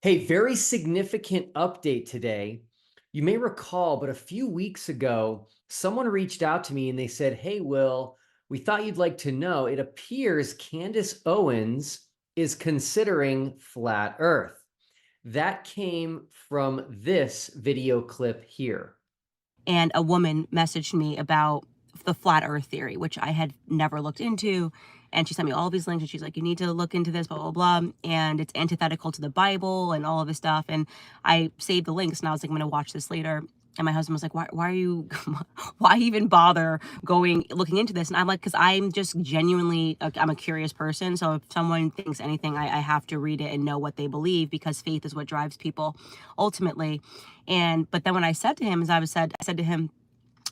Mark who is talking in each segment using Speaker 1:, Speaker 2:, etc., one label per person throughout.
Speaker 1: Hey, very significant update today. You may recall, but a few weeks ago, someone reached out to me and they said, "Hey, Will, we thought you'd like to know. It appears Candace Owens is considering flat Earth." That came from this video clip here.
Speaker 2: And a woman messaged me about the flat earth theory, which I had never looked into. And she sent me all these links and she's like, you need to look into this, blah, blah, blah. And it's antithetical to the Bible and all of this stuff. And I saved the links and I was like, I'm going to watch this later. And my husband was like, why are you, why even bother looking into this? And I'm like, because I'm just genuinely, I'm a curious person. So if someone thinks anything, I have to read it and know what they believe, because faith is what drives people ultimately. But then when I said to him, I said to him,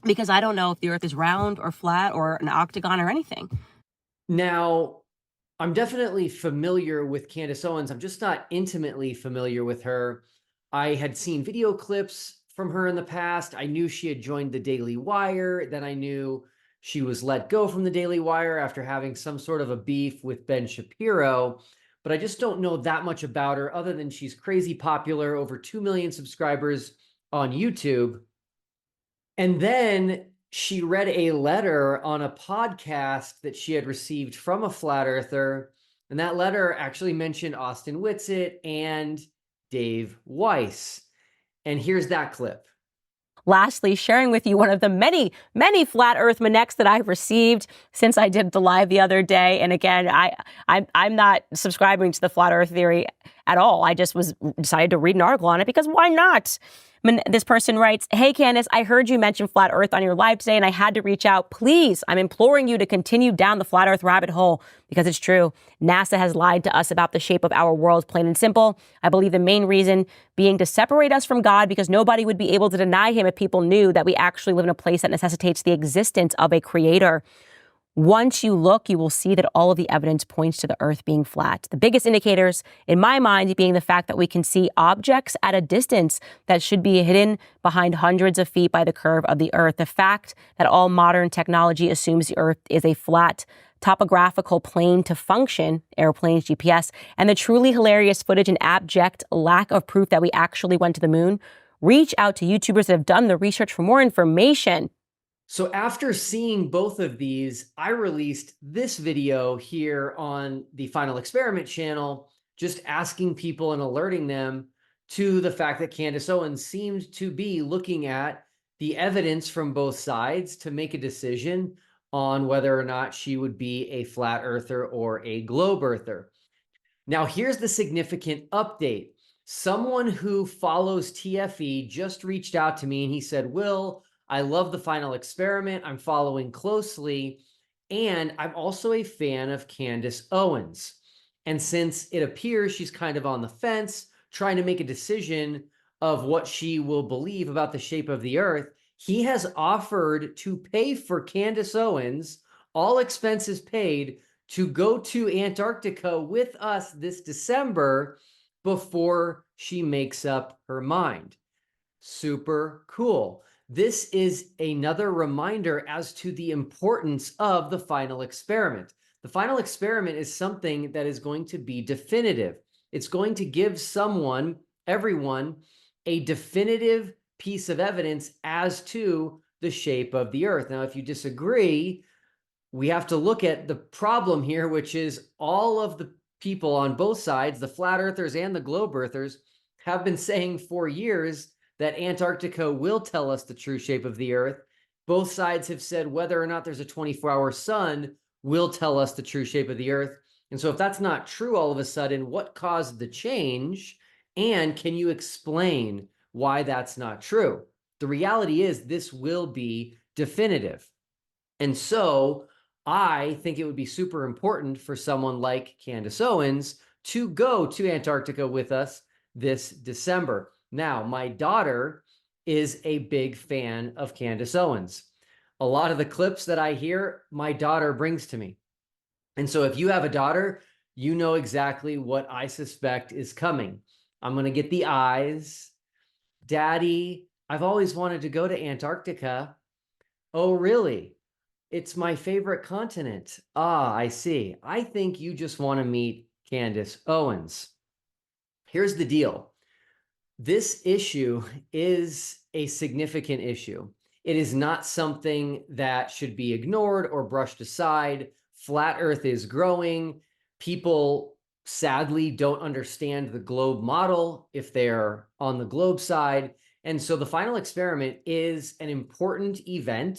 Speaker 2: because I don't know if the earth is round or flat or an octagon or anything.
Speaker 1: Now, I'm definitely familiar with Candace Owens. I'm just not intimately familiar with her. I had seen video clips from her in the past. I knew she had joined the Daily Wire. Then I knew she was let go from the Daily Wire after having some sort of a beef with Ben Shapiro. But I just don't know that much about her other than she's crazy popular, over 2 million subscribers on YouTube. And then she read a letter on a podcast that she had received from a flat earther. And that letter actually mentioned Austin Whitsitt and Dave Weiss. And here's that clip.
Speaker 2: Lastly, sharing with you one of the many, many flat earth connects that I've received since I did the live the other day. And again, I'm not subscribing to the flat earth theory at all. I just decided to read an article on it because why not? This person writes, "Hey Candace, I heard you mention flat earth on your live today and I had to reach out. Please, I'm imploring you to continue down the flat earth rabbit hole because it's true. NASA has lied to us about the shape of our world, plain and simple. I believe the main reason being to separate us from God, because nobody would be able to deny him if people knew that we actually live in a place that necessitates the existence of a creator. Once you look, you will see that all of the evidence points to the earth being flat. The biggest indicators, in my mind, being the fact that we can see objects at a distance that should be hidden behind hundreds of feet by the curve of the earth. The fact that all modern technology assumes the earth is a flat topographical plane to function, airplanes, GPS, and the truly hilarious footage and abject lack of proof that we actually went to the moon. Reach out to YouTubers that have done the research for more information."
Speaker 1: So after seeing both of these, I released this video here on the Final Experiment channel, just asking people and alerting them to the fact that Candace Owens seemed to be looking at the evidence from both sides to make a decision on whether or not she would be a flat earther or a globe earther. Now, here's the significant update. Someone who follows TFE just reached out to me and he said, "Will, I love the Final Experiment. I'm following closely. And I'm also a fan of Candace Owens. And since it appears she's kind of on the fence, trying to make a decision of what she will believe about the shape of the earth, he has offered to pay for Candace Owens, all expenses paid, to go to Antarctica with us this December before she makes up her mind." Super cool. This is another reminder as to the importance of the final experiment. The final experiment is something that is going to be definitive. It's going to give everyone, a definitive piece of evidence as to the shape of the earth. Now, if you disagree, we have to look at the problem here, which is all of the people on both sides, the flat earthers and the globe earthers, have been saying for years that Antarctica will tell us the true shape of the earth. Both sides have said whether or not there's a 24-hour sun will tell us the true shape of the earth. And so if that's not true all of a sudden, what caused the change? And can you explain why that's not true? The reality is this will be definitive. And so I think it would be super important for someone like Candace Owens to go to Antarctica with us this December. Now, my daughter is a big fan of Candace Owens. A lot of the clips that I hear, my daughter brings to me. And so if you have a daughter, you know exactly what I suspect is coming. I'm going to get the eyes. "Daddy, I've always wanted to go to Antarctica." "Oh, really? It's my favorite continent." "Ah, I see. I think you just want to meet Candace Owens." Here's the deal. This issue is a significant issue. It is not something that should be ignored or brushed aside. Flat Earth is growing. People sadly don't understand the globe model if they're on the globe side. And so the final experiment is an important event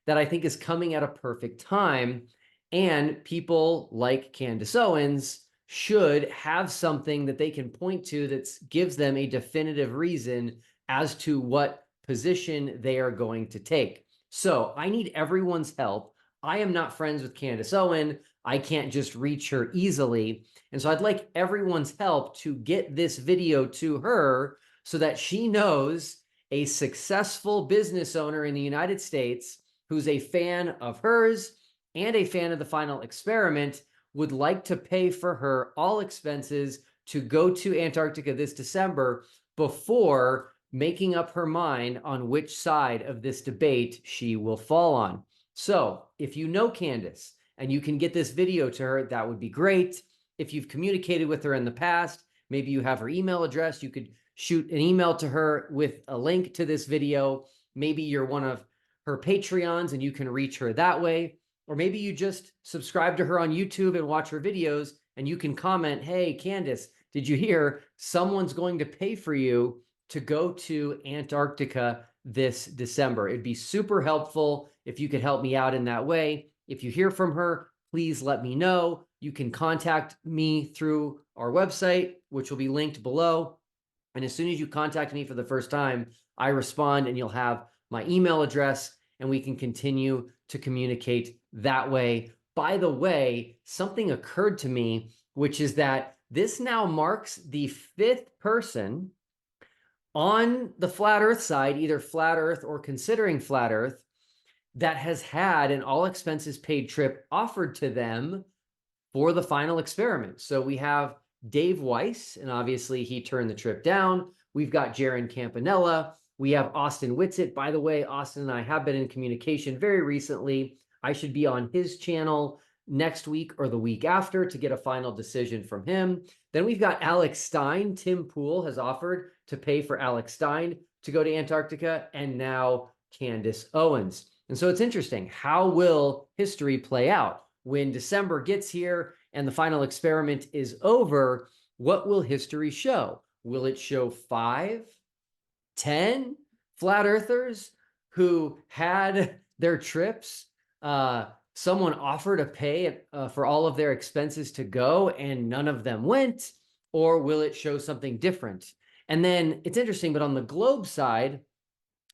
Speaker 1: that I think is coming at a perfect time. And people like Candace Owens should have something that they can point to that gives them a definitive reason as to what position they are going to take. So I need everyone's help. I am not friends with Candace Owens. I can't just reach her easily. And so I'd like everyone's help to get this video to her so that she knows a successful business owner in the United States who's a fan of hers and a fan of the final experiment would like to pay for her all expenses to go to Antarctica this December before making up her mind on which side of this debate she will fall on. So if you know Candace and you can get this video to her, that would be great. If you've communicated with her in the past, maybe you have her email address, you could shoot an email to her with a link to this video. Maybe you're one of her Patreons and you can reach her that way. Or maybe you just subscribe to her on YouTube and watch her videos and you can comment, hey, Candace, did you hear someone's going to pay for you to go to Antarctica this December? It'd be super helpful if you could help me out in that way. If you hear from her, please let me know. You can contact me through our website, which will be linked below. And as soon as you contact me for the first time, I respond and you'll have my email address and we can continue to communicate that way. By the way, something occurred to me, which is that this now marks the 5th person on the flat Earth side, either flat Earth or considering flat Earth, that has had an all expenses paid trip offered to them for the final experiment. So we have Dave Weiss, and obviously he turned the trip down. We've got Jaron Campanella. We have Austin Whitsitt. By the way, Austin and I have been in communication very recently. I should be on his channel next week or the week after to get a final decision from him. Then we've got Alex Stein. Tim Pool has offered to pay for Alex Stein to go to Antarctica, and now Candace Owens. And so it's interesting. How will history play out? When December gets here and the final experiment is over, what will history show? Will it show 5, 10 flat earthers who had their trips? Someone offered to pay for all of their expenses to go and none of them went? Or will it show something different? And then it's interesting, but on the globe side,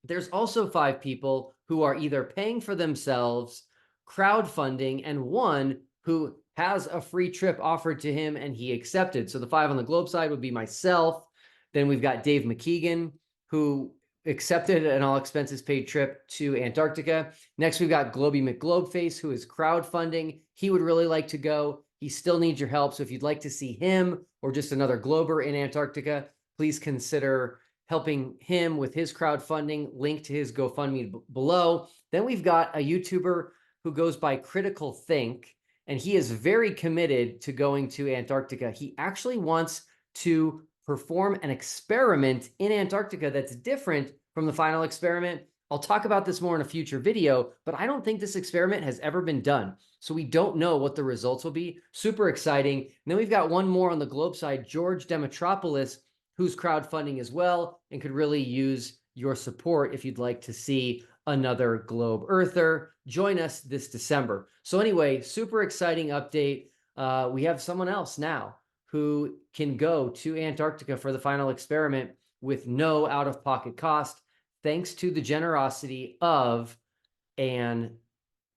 Speaker 1: there's also 5 people who are either paying for themselves, crowdfunding, and one who has a free trip offered to him and he accepted. So the 5 on the globe side would be myself. Then we've got Dave McKeegan, who accepted an all expenses paid trip to Antarctica. Next, we've got Globy McGlobeface, who is crowdfunding. He would really like to go. He still needs your help. So if you'd like to see him or just another Glober in Antarctica, please consider helping him with his crowdfunding. Link to his GoFundMe below. Then we've got a YouTuber who goes by Critical Think, and he is very committed to going to Antarctica. He actually wants to perform an experiment in Antarctica that's different from the final experiment. I'll talk about this more in a future video, but I don't think this experiment has ever been done. So we don't know what the results will be. Super exciting. And then we've got one more on the globe side, George Demetropoulos, who's crowdfunding as well and could really use your support if you'd like to see another globe earther join us this December. So anyway, super exciting update. We have someone else now who can go to Antarctica for the final experiment with no out-of-pocket cost, thanks to the generosity of an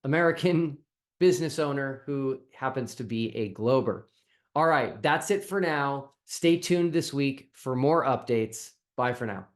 Speaker 1: American business owner who happens to be a Glober. All right, that's it for now. Stay tuned this week for more updates. Bye for now.